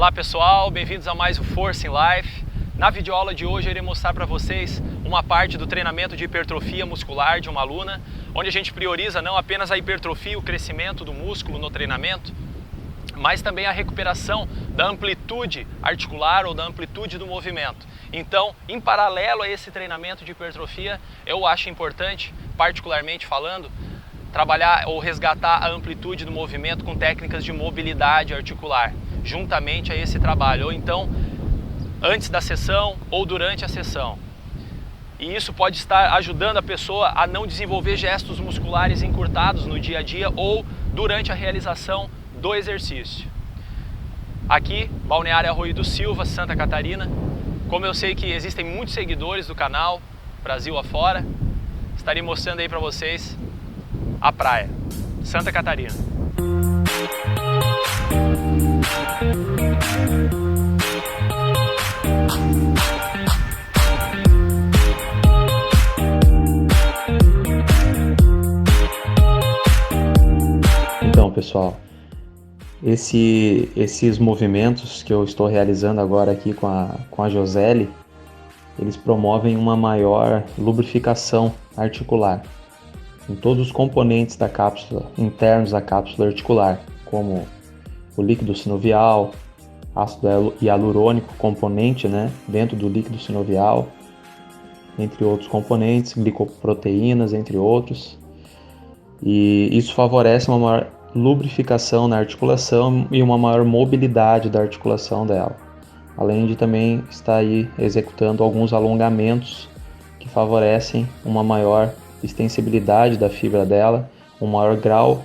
Olá pessoal, bem-vindos a mais o Force in Life. Na videoaula de hoje eu irei mostrar para vocês uma parte do treinamento de hipertrofia muscular de uma aluna, onde a gente prioriza não apenas a hipertrofia e o crescimento do músculo no treinamento, mas também a recuperação da amplitude articular ou da amplitude do movimento. Então, em paralelo a esse treinamento de hipertrofia, eu acho importante, particularmente falando, trabalhar ou resgatar a amplitude do movimento com técnicas de mobilidade articular, juntamente a esse trabalho, ou então antes da sessão ou durante a sessão. E isso pode estar ajudando a pessoa a não desenvolver gestos musculares encurtados no dia a dia ou durante a realização do exercício. Aqui, Balneário Arroio do Silva, Santa Catarina. Como eu sei que existem muitos seguidores do canal, Brasil afora, estarei mostrando aí para vocês a praia, Santa Catarina. Então, pessoal, esses movimentos que eu estou realizando agora aqui com a Joseli, eles promovem uma maior lubrificação articular em todos os componentes da cápsula, internos da cápsula articular, como o líquido sinovial, ácido hialurônico componente, dentro do líquido sinovial, entre outros componentes, glicoproteínas, entre outros. E isso favorece uma maior lubrificação na articulação e uma maior mobilidade da articulação dela. Além de também estar aí executando alguns alongamentos que favorecem uma maior extensibilidade da fibra dela, um maior grau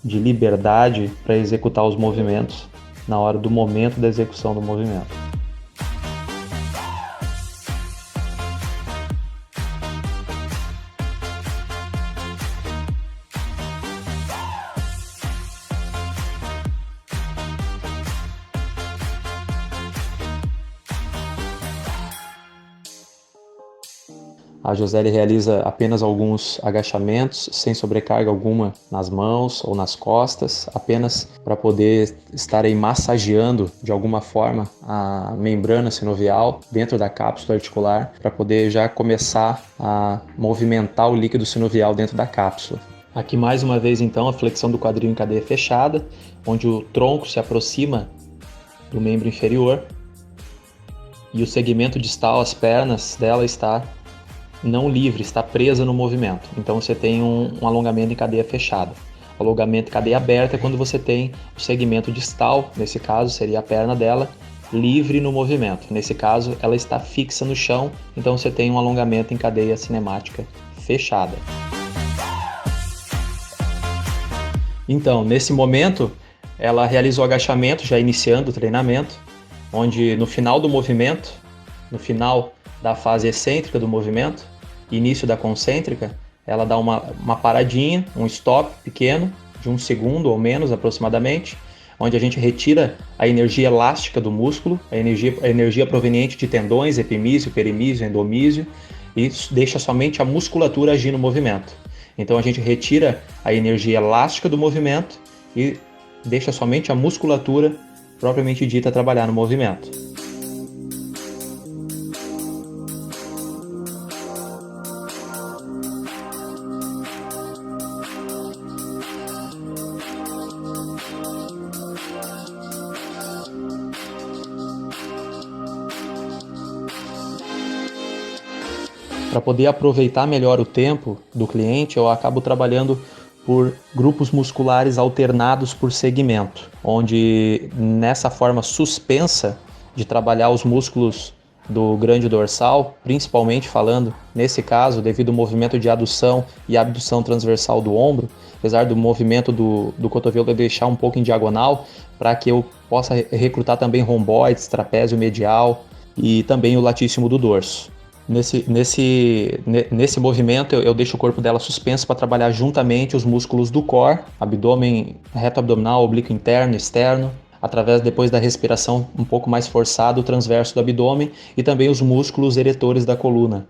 de liberdade para executar os movimentos na hora do momento da execução do movimento. A Joseli realiza apenas alguns agachamentos, sem sobrecarga alguma nas mãos ou nas costas, apenas para poder estar aí massageando de alguma forma a membrana sinovial dentro da cápsula articular, para poder já começar a movimentar o líquido sinovial dentro da cápsula. Aqui mais uma vez então a flexão do quadril em cadeia fechada, onde o tronco se aproxima do membro inferior e o segmento distal, as pernas dela está não livre, está presa no movimento. Então você tem um alongamento em cadeia fechada. Alongamento em cadeia aberta é quando você tem o segmento distal, nesse caso seria a perna dela, livre no movimento. Nesse caso ela está fixa no chão, então você tem um alongamento em cadeia cinemática fechada. Então, nesse momento, ela realiza o agachamento, já iniciando o treinamento, onde no final do movimento, no final da fase excêntrica do movimento, início da concêntrica, ela dá uma paradinha, um stop pequeno, de 1 segundo ou menos aproximadamente, onde a gente retira a energia elástica do músculo, a energia proveniente de tendões, epimísio, perimísio, endomísio, e deixa somente a musculatura agir no movimento. Então a gente retira a energia elástica do movimento e deixa somente a musculatura propriamente dita trabalhar no movimento. Para poder aproveitar melhor o tempo do cliente, eu acabo trabalhando por grupos musculares alternados por segmento, onde nessa forma suspensa de trabalhar os músculos do grande dorsal, principalmente falando, nesse caso, devido ao movimento de adução e abdução transversal do ombro, apesar do movimento do cotovelo deixar um pouco em diagonal, para que eu possa recrutar também romboides, trapézio medial e também o latíssimo do dorso. Nesse movimento eu deixo o corpo dela suspenso para trabalhar juntamente os músculos do core, abdômen, reto abdominal, oblíquo interno, externo, através depois da respiração um pouco mais forçada, o transverso do abdômen e também os músculos eretores da coluna,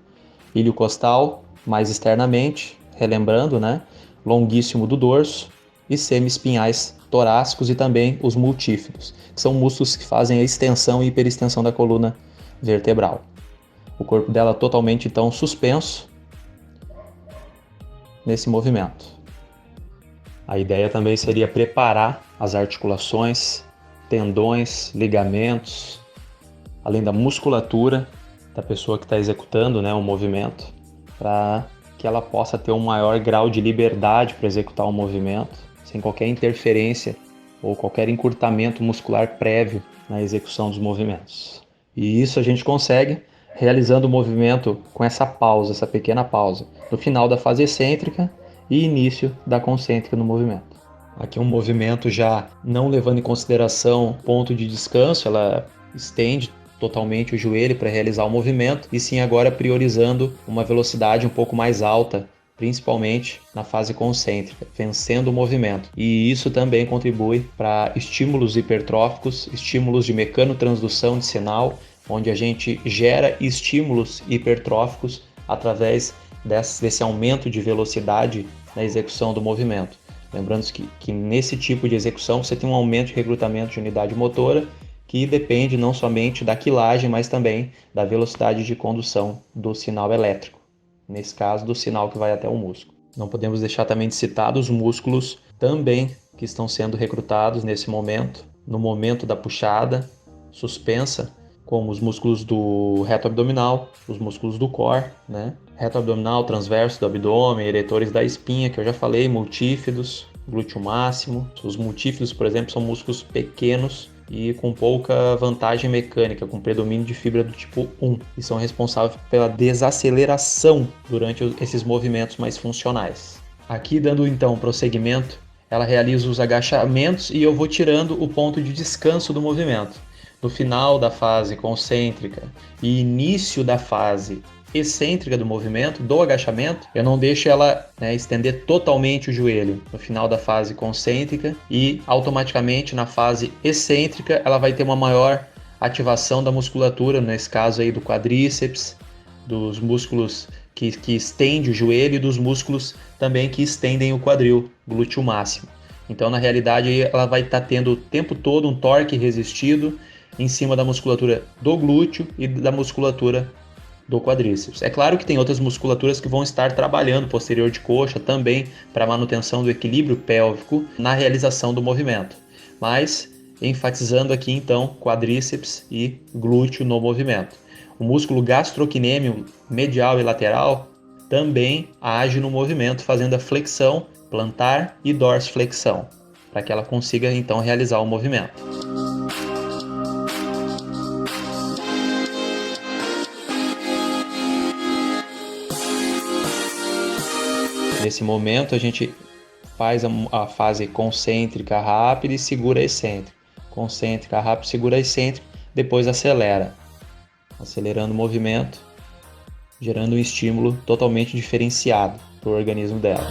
ilho costal mais externamente, relembrando, longuíssimo do dorso e semi-espinhais torácicos e também os multífidos, que são músculos que fazem a extensão e hiperextensão da coluna vertebral. O corpo dela totalmente então suspenso nesse movimento. A ideia também seria preparar as articulações, tendões, ligamentos, além da musculatura da pessoa que está executando, né, o movimento, para que ela possa ter um maior grau de liberdade para executar o movimento, sem qualquer interferência ou qualquer encurtamento muscular prévio na execução dos movimentos. E isso a gente consegue realizando o movimento com essa pausa, essa pequena pausa, no final da fase excêntrica e início da concêntrica no movimento. Aqui um movimento já não levando em consideração ponto de descanso, ela estende totalmente o joelho para realizar o movimento, e sim agora priorizando uma velocidade um pouco mais alta, principalmente na fase concêntrica, vencendo o movimento. E isso também contribui para estímulos hipertróficos, estímulos de mecanotransdução de sinal, onde a gente gera estímulos hipertróficos através desse aumento de velocidade na execução do movimento. Lembrando que nesse tipo de execução você tem um aumento de recrutamento de unidade motora, que depende não somente da quilagem, mas também da velocidade de condução do sinal elétrico, nesse caso do sinal que vai até o músculo. Não podemos deixar também de citar os músculos também que estão sendo recrutados nesse momento, no momento da puxada suspensa, como os músculos do reto abdominal, os músculos do core, né? Reto abdominal, transverso do abdômen, eretores da espinha, que eu já falei, multífidos, glúteo máximo. Os multífidos, por exemplo, são músculos pequenos e com pouca vantagem mecânica, com predomínio de fibra do tipo 1, e são responsáveis pela desaceleração durante esses movimentos mais funcionais. Aqui, dando então prosseguimento, ela realiza os agachamentos e eu vou tirando o ponto de descanso do movimento. No final da fase concêntrica e início da fase excêntrica do movimento, do agachamento, eu não deixo ela estender totalmente o joelho no final da fase concêntrica, e automaticamente na fase excêntrica ela vai ter uma maior ativação da musculatura, nesse caso aí do quadríceps, dos músculos que estendem o joelho e dos músculos também que estendem o quadril, glúteo máximo. Então na realidade ela vai estar tendo o tempo todo um torque resistido em cima da musculatura do glúteo e da musculatura do quadríceps. É claro que tem outras musculaturas que vão estar trabalhando posterior de coxa também para manutenção do equilíbrio pélvico na realização do movimento, mas enfatizando aqui então quadríceps e glúteo no movimento. O músculo gastrocnêmio medial e lateral também age no movimento, fazendo a flexão plantar e dorsiflexão, para que ela consiga então realizar o movimento. Nesse momento a gente faz a fase concêntrica rápida e segura excêntrica. Concêntrica rápida, segura excêntrica, depois acelera. Acelerando o movimento, gerando um estímulo totalmente diferenciado para o organismo dela.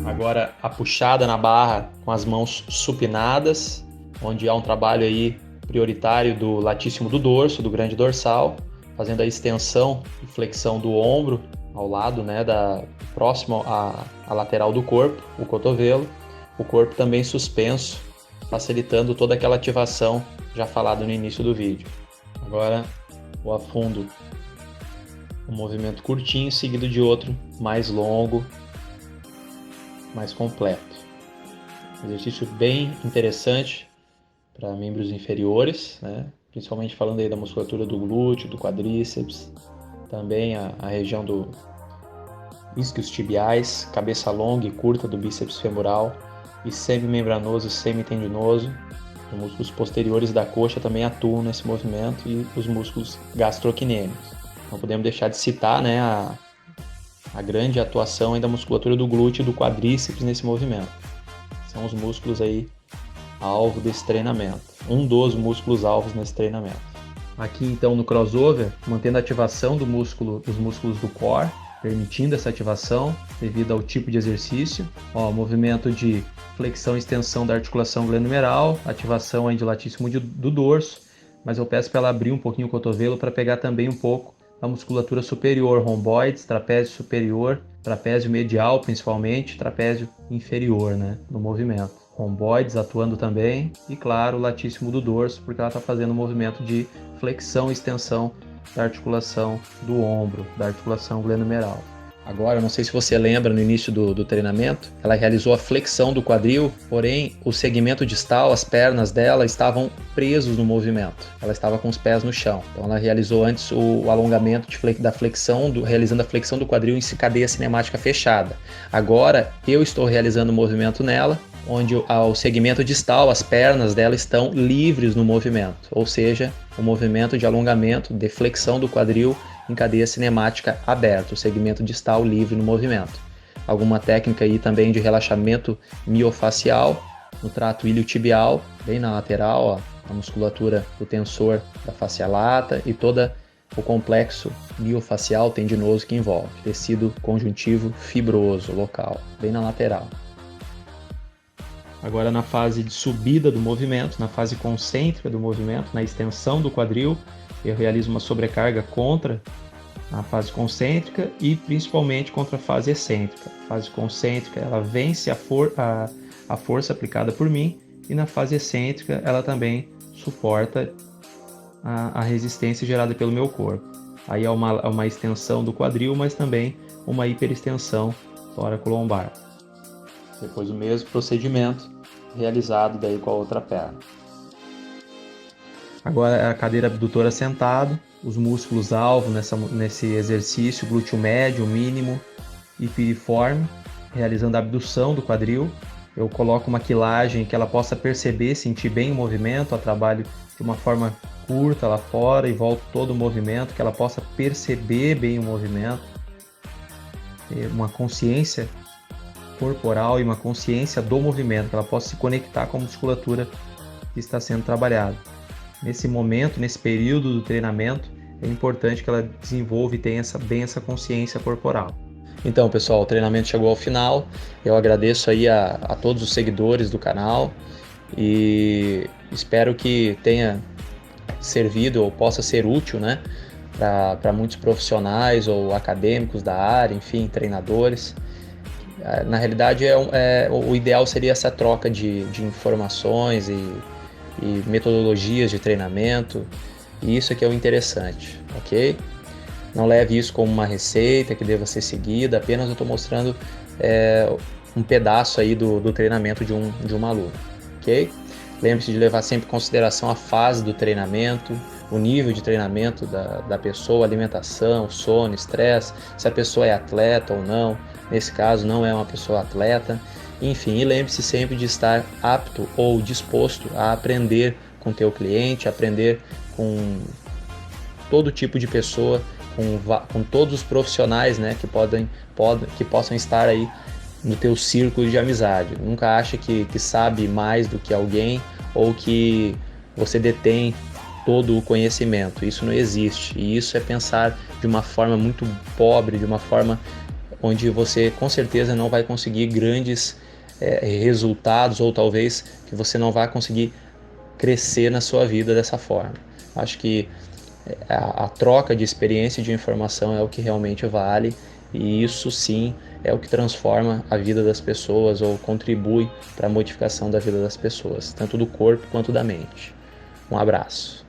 Agora a puxada na barra com as mãos supinadas, onde há um trabalho aí prioritário do latíssimo do dorso, do grande dorsal, fazendo a extensão e flexão do ombro ao lado, próximo à lateral do corpo, o cotovelo. O corpo também suspenso, facilitando toda aquela ativação já falada no início do vídeo. Agora o afundo, um movimento curtinho seguido de outro mais longo, mais completo. Exercício bem interessante para membros inferiores, principalmente falando aí da musculatura do glúteo, do quadríceps, também a região do isquios tibiais, cabeça longa e curta do bíceps femoral e semimembranoso e semitendinoso. Os músculos posteriores da coxa também atuam nesse movimento, e os músculos gastrocnêmicos. Não podemos deixar de citar a grande atuação aí da musculatura do glúteo e do quadríceps nesse movimento. São os músculos aí alvo desse treinamento. um dos músculos alvos nesse treinamento. Aqui então no crossover, mantendo a ativação dos músculos do core, permitindo essa ativação devido ao tipo de exercício. Movimento de flexão e extensão da articulação glenohumeral, ativação aí de latíssimo do dorso, mas eu peço para ela abrir um pouquinho o cotovelo para pegar também um pouco a musculatura superior, romboides, trapézio superior, trapézio medial principalmente, trapézio inferior, né, no movimento. Romboides atuando também e, claro, o latíssimo do dorso, porque ela está fazendo um movimento de flexão e extensão da articulação do ombro, da articulação glenohumeral. Agora, não sei se você lembra, no início do treinamento, ela realizou a flexão do quadril, porém o segmento distal, as pernas dela estavam presos no movimento. Ela estava com os pés no chão. Então ela realizou antes o alongamento da flexão, realizando a flexão do quadril em cadeia cinemática fechada. Agora eu estou realizando o movimento nela, onde o segmento distal, as pernas dela estão livres no movimento, ou seja, o movimento de alongamento, de flexão do quadril em cadeia cinemática aberta, o segmento distal livre no movimento. Alguma técnica aí também de relaxamento miofacial no trato iliotibial, bem na lateral, a musculatura do tensor da face lata e todo o complexo miofacial tendinoso que envolve, tecido conjuntivo fibroso local, bem na lateral. Agora na fase de subida do movimento, na fase concêntrica do movimento, na extensão do quadril, eu realizo uma sobrecarga contra a fase concêntrica e principalmente contra a fase excêntrica. A fase concêntrica ela vence a força aplicada por mim e na fase excêntrica ela também suporta a resistência gerada pelo meu corpo. Aí é uma extensão do quadril, mas também uma hiperextensão tóraco-lombar. Depois o mesmo procedimento realizado daí com a outra perna. Agora a cadeira abdutora sentado, os músculos alvo nesse exercício, glúteo médio, mínimo e piriforme, realizando a abdução do quadril. Eu coloco uma quilagem que ela possa perceber, sentir bem o movimento, eu trabalho de uma forma curta lá fora e volto todo o movimento, que ela possa perceber bem o movimento, ter uma consciência corporal e uma consciência do movimento, que ela possa se conectar com a musculatura que está sendo trabalhada. Nesse momento, nesse período do treinamento, é importante que ela desenvolva e tenha bem essa consciência corporal. Então, pessoal, o treinamento chegou ao final. Eu agradeço aí a todos os seguidores do canal e espero que tenha servido ou possa ser útil, né, para muitos profissionais ou acadêmicos da área, enfim, treinadores. Na realidade, o ideal seria essa troca de informações e metodologias de treinamento, e isso aqui é o interessante, ok? Não leve isso como uma receita que deva ser seguida, apenas eu estou mostrando um pedaço aí do treinamento de um aluno, ok? Lembre-se de levar sempre em consideração a fase do treinamento, o nível de treinamento da pessoa, alimentação, sono, estresse, se a pessoa é atleta ou não. Nesse caso, não é uma pessoa atleta. Enfim, e lembre-se sempre de estar apto ou disposto a aprender com teu cliente, aprender com todo tipo de pessoa, com todos os profissionais, né, que possam estar aí no teu círculo de amizade. Nunca ache que sabe mais do que alguém ou que você detém todo o conhecimento. Isso não existe. E isso é pensar de uma forma muito pobre, de uma forma onde você com certeza não vai conseguir grandes resultados, ou talvez que você não vai conseguir crescer na sua vida dessa forma. Acho que a troca de experiência e de informação é o que realmente vale, e isso sim é o que transforma a vida das pessoas ou contribui para a modificação da vida das pessoas, tanto do corpo quanto da mente. Um abraço.